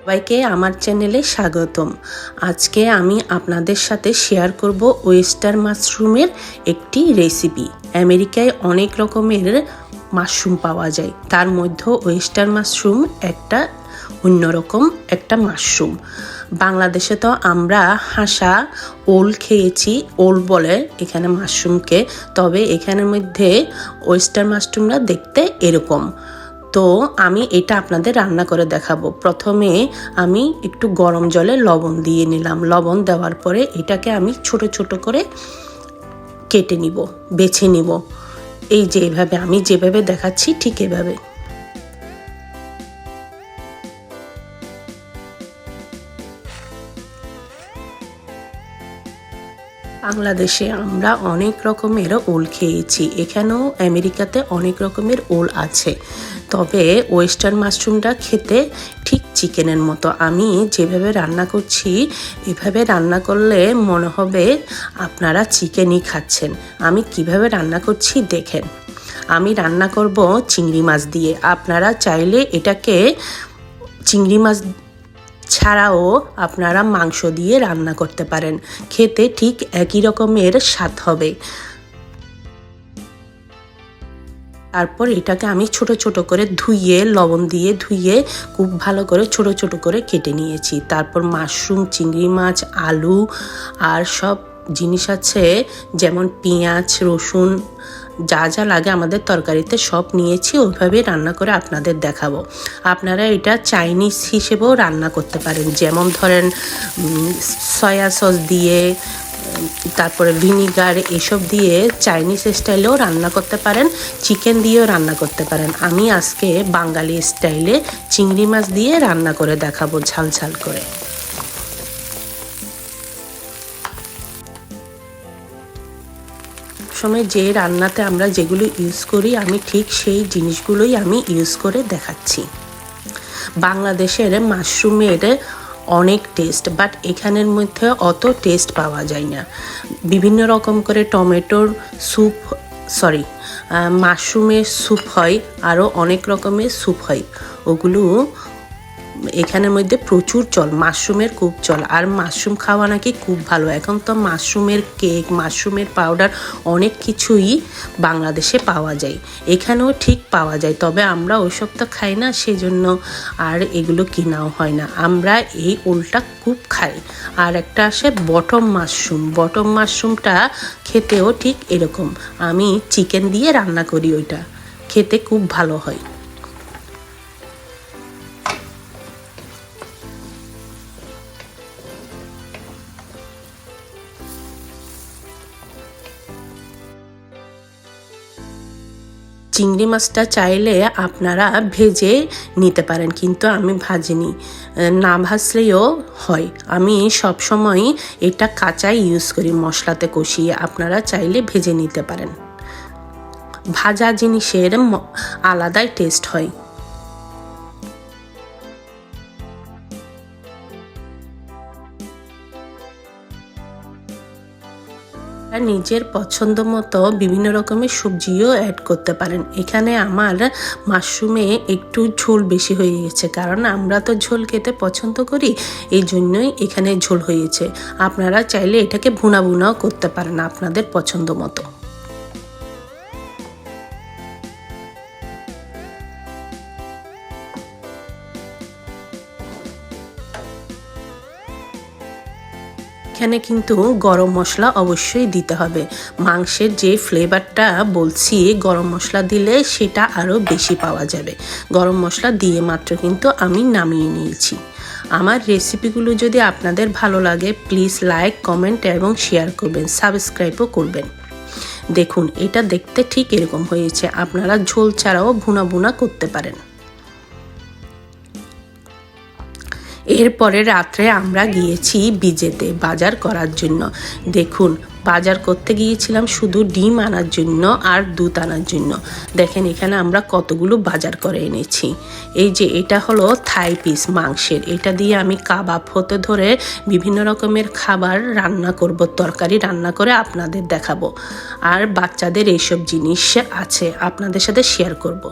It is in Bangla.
সবাইকে আমার চ্যানেলে স্বাগতম। আজকে আমি আপনাদের সাথে শেয়ার করব ওয়েস্টার মাশরুমের একটি রেসিপি। আমেরিকায় অনেক রকমের মাশরুম পাওয়া যায়, তার মধ্যে ওয়েস্টার মাশরুম একটা অন্যরকম একটা মাশরুম। বাংলাদেশে তো আমরা হাঁসা ওল খেয়েছি, ওল বলে এখানে মাশরুমকে, তবে এখানের মধ্যে ওয়েস্টার মাশরুমরা দেখতে এরকম। তো আমি এটা আপনাদের রান্না করে দেখাবো। প্রথমে আমি একটু গরম জলে লবণ দিয়ে নিলাম। লবণ দেওয়ার পরে এটাকে আমি ছোট ছোট করে কেটে নিব, বেছে নিব। এই যে এভাবে আমি যেভাবে দেখাচ্ছি ঠিক এভাবে। বাংলাদেশে আমরা অনেক রকমের ওল খেয়েছি, এখানেও আমেরিকাতে অনেক রকমের ওল আছে, তবে ওয়েস্টার্ন মাশরুমটা খেতে ঠিক চিকেনের মতো। আমি যেভাবে রান্না করছি এভাবে রান্না করলে মনে হবে আপনারা চিকেনই খাচ্ছেন। আমি কিভাবে রান্না করছি দেখেন। আমি রান্না করব চিংড়ি মাছ দিয়ে। আপনারা চাইলে এটাকে চিংড়ি মাছ ছাড়াও আপনারা মাংস দিয়ে রান্না করতে পারেন, খেতে ঠিক একই রকমের স্বাদ হবে। তারপর এটাকে আমি ছোট ছোট করে ধুয়ে, লবণ দিয়ে ধুয়ে খুব ভালো করে ছোট ছোট করে কেটে নিয়েছি। তারপর মাশরুম, চিংড়ি মাছ, আলু আর সব জিনিস আছে, যেমন পেঁয়াজ, রসুন, যা যা লাগে আমাদের তরকারিতে সব নিয়েছি। ওইভাবে রান্না করে আপনাদের দেখাবো। আপনারা এটা চাইনিজ হিসেবেও রান্না করতে পারেন, যেমন ধরেন সয়া সস দিয়ে, তারপরে ভিনিগার এসব দিয়ে চাইনিজ স্টাইলেও রান্না করতে পারেন, চিকেন দিয়েও রান্না করতে পারেন। আমি আজকে বাঙালি স্টাইলে চিংড়ি মাছ দিয়ে রান্না করে দেখাবো, ঝাল ঝাল করে। সময় যে রান্নাতে আমরা যেগুলো ইউজ করি আমি ঠিক সেই জিনিসগুলোই আমি ইউজ করে দেখাচ্ছি। বাংলাদেশের মাশরুমের অনেক টেস্ট, বাট এখানের মধ্যে অত টেস্ট পাওয়া যায় না। বিভিন্ন রকম করে টমেটোর স্যুপ, মাশরুমের স্যুপ হয়, আরও অনেক রকমের স্যুপ হয়। ওগুলো এখানের মধ্যে প্রচুর চল, মাশরুমের খুব চল। আর মাশরুম খাওয়া নাকি খুব ভালো। এখন তো মাশরুমের কেক, মাশরুমের পাউডার অনেক কিছুই বাংলাদেশে পাওয়া যায়, এখানেও ঠিক পাওয়া যায়, তবে আমরা ওইসব তো খাই না, সেজন্য আর এগুলো কেনাও হয় না। আমরা এই ওলটা খুব খাই। আর একটা আসে বটম মাশরুম। বটম মাশরুমটা খেতেও ঠিক এরকম। আমি চিকেন দিয়ে রান্না করি, ওইটা খেতে খুব ভালো হয়। চিংড়ি মাছটা চাইলে আপনারা ভেজে নিতে পারেন, কিন্তু আমি ভাজিনি। না ভাজলেও হয়। আমি সবসময় এটা কাঁচাই ইউজ করি, মশলাতে কষিয়ে। আপনারা চাইলে ভেজে নিতে পারেন। ভাজা জিনিসের আলাদাই টেস্ট হয়। নিজের পছন্দ মতো বিভিন্ন রকমের সবজিও অ্যাড করতে পারেন। এখানে আমার মাশরুমে একটু ঝোল বেশি হয়ে গেছে, কারণ আমরা তো ঝোল খেতে পছন্দ করি, এই জন্যই এখানে ঝোল হয়েছে। আপনারা চাইলে এটাকে ভুনা ভুনাও করতে পারেন আপনাদের পছন্দ মতো। এখানে কিন্তু গরম মশলা অবশ্যই দিতে হবে। মাংসের যে ফ্লেভারটা বলছি, গরম মশলা দিলে সেটা আরও বেশি পাওয়া যাবে। গরম মশলা দিয়ে মাত্র কিন্তু আমি নামিয়ে নিয়েছি। আমার রেসিপিগুলো যদি আপনাদের ভালো লাগে প্লিজ লাইক, কমেন্ট এবং শেয়ার করবেন, সাবস্ক্রাইবও করবেন। দেখুন এটা দেখতে ঠিক এরকম হয়েছে। আপনারা ঝোল ছাড়াও ভুনা ভুনা করতে পারেন। এরপরে রাত্রে আমরা গিয়েছি বিজেতে বাজার করার জন্য। দেখুন বাজার করতে গিয়েছিলাম শুধু ডিম আনার জন্য আর দুধ আনার জন্য। দেখেন এখানে আমরা কতগুলো বাজার করে এনেছি। এই যে এটা হলো থাই পিস মাংসের, এটা দিয়ে আমি কাবাব হতে ধরে বিভিন্ন রকমের খাবার রান্না করব, তরকারি রান্না করে আপনাদের দেখাবো। আর বাচ্চাদের এইসব জিনিস আছে, আপনাদের সাথে শেয়ার করব।